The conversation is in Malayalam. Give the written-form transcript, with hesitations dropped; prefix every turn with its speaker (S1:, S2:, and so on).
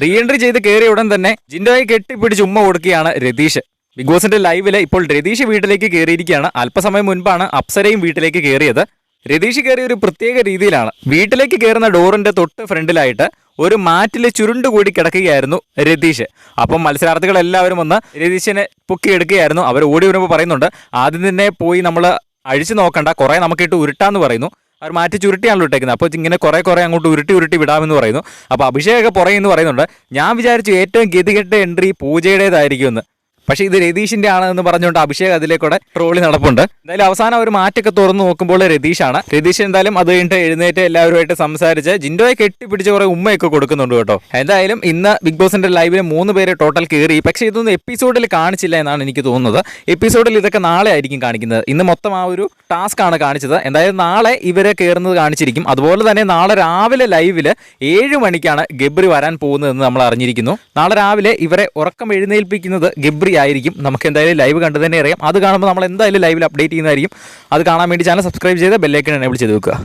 S1: റീ എൻട്രി ചെയ്ത് കയറിയ ഉടൻ തന്നെ ജിൻഡോയെ കെട്ടിപ്പിടിച്ച് ഉമ്മ കൊടുക്കുകയാണ് രതീഷ്. ബിഗ് ബോസിന്റെ ലൈവില് ഇപ്പോൾ രതീഷ് വീട്ടിലേക്ക് കയറിയിരിക്കുകയാണ്. അല്പസമയം മുൻപാണ് അപ്സരയും വീട്ടിലേക്ക് കയറിയത്. രതീഷ് കയറിയ ഒരു പ്രത്യേക രീതിയിലാണ്. വീട്ടിലേക്ക് കയറുന്ന ഡോറിന്റെ തൊട്ട് ഫ്രണ്ടിലായിട്ട് ഒരു മാറ്റിൽ ചുരുണ്ടുകൂടി കിടക്കുകയായിരുന്നു രതീഷ്. അപ്പം മത്സരാർത്ഥികൾ എല്ലാവരും വന്ന് രതീഷിനെ പൊക്കിയെടുക്കുകയായിരുന്നു. അവർ ഓടി വരുമ്പോൾ പറയുന്നുണ്ട്, ആദ്യം തന്നെ പോയി നമ്മൾ അഴിച്ചു നോക്കണ്ട, കുറെ നമുക്കിട്ട് ഉരുട്ടാന്ന് പറയുന്നു. അവർ മാറ്റി ചുരുട്ടിയാണല്ലോ ഇട്ടേക്കുന്നത്. അപ്പോൾ ഇങ്ങനെ കുറെ അങ്ങോട്ട് ഉരുട്ടി വിടാമെന്ന് പറയുന്നു. അപ്പോൾ അഭിഷേകൊക്കെ പുറയെന്ന് പറയുന്നുണ്ട്. ഞാൻ വിചാരിച്ചു ഏറ്റവും ഗതികെട്ട എൻട്രി പൂജയുടേതായിരിക്കുമെന്ന്. പക്ഷേ ഇത് രതീഷിന്റെ ആണെന്ന് പറഞ്ഞുകൊണ്ട് അഭിഷേക് അതിലേക്കൂടെ ട്രോളി നടപ്പുണ്ട്. എന്തായാലും അവസാനം ഒരു മാറ്റൊക്കെ തുറന്നു നോക്കുമ്പോൾ രതീഷാണ്. രതീഷ് എന്തായാലും അത് കഴിഞ്ഞിട്ട് എഴുന്നേറ്റ് എല്ലാവരുമായിട്ട് സംസാരിച്ച് ജിൻഡോയെ കെട്ടിപ്പിടിച്ച് കുറെ ഉമ്മയൊക്കെ കൊടുക്കുന്നുണ്ട് കേട്ടോ. എന്തായാലും ഇന്ന് ബിഗ് ബോസിന്റെ ലൈവിൽ 3 പേര് ടോട്ടൽ കയറി. പക്ഷേ ഇതൊന്നും എപ്പിസോഡിൽ കാണിച്ചില്ല എന്നാണ് എനിക്ക് തോന്നുന്നത്. എപ്പിസോഡിൽ ഇതൊക്കെ നാളെ ആയിരിക്കും കാണിക്കുന്നത്. ഇന്ന് മൊത്തം ആ ഒരു ടാസ്ക് ആണ് കാണിച്ചത്. എന്തായാലും നാളെ ഇവരെ കയറുന്നത് കാണിച്ചിരിക്കും. അതുപോലെ തന്നെ നാളെ രാവിലെ ലൈവില് 7 മണിക്കാണ് ഗബ്രി വരാൻ പോകുന്നതെന്ന് നമ്മൾ അറിഞ്ഞിരിക്കുന്നു. നാളെ രാവിലെ ഇവരെ ഉറക്കം എഴുന്നേൽപ്പിക്കുന്നത് ഗബ്രി ആയിരിക്കും. നമുക്ക് എന്തായാലും ലൈവ് കണ്ടു തന്നെ അറിയാം. അത് കാണുമ്പോൾ നമ്മൾ എന്തായാലും ലൈവിൽ അപ്ഡേറ്റ് ചെയ്യുന്നതായിരിക്കും. അത് കാണാൻ വേണ്ടി ചാനൽ സബ്സ്ക്രൈബ് ചെയ്ത് ബെല്ലൈക്കൺ എനേബിൾ ചെയ്ത് വെക്കുക.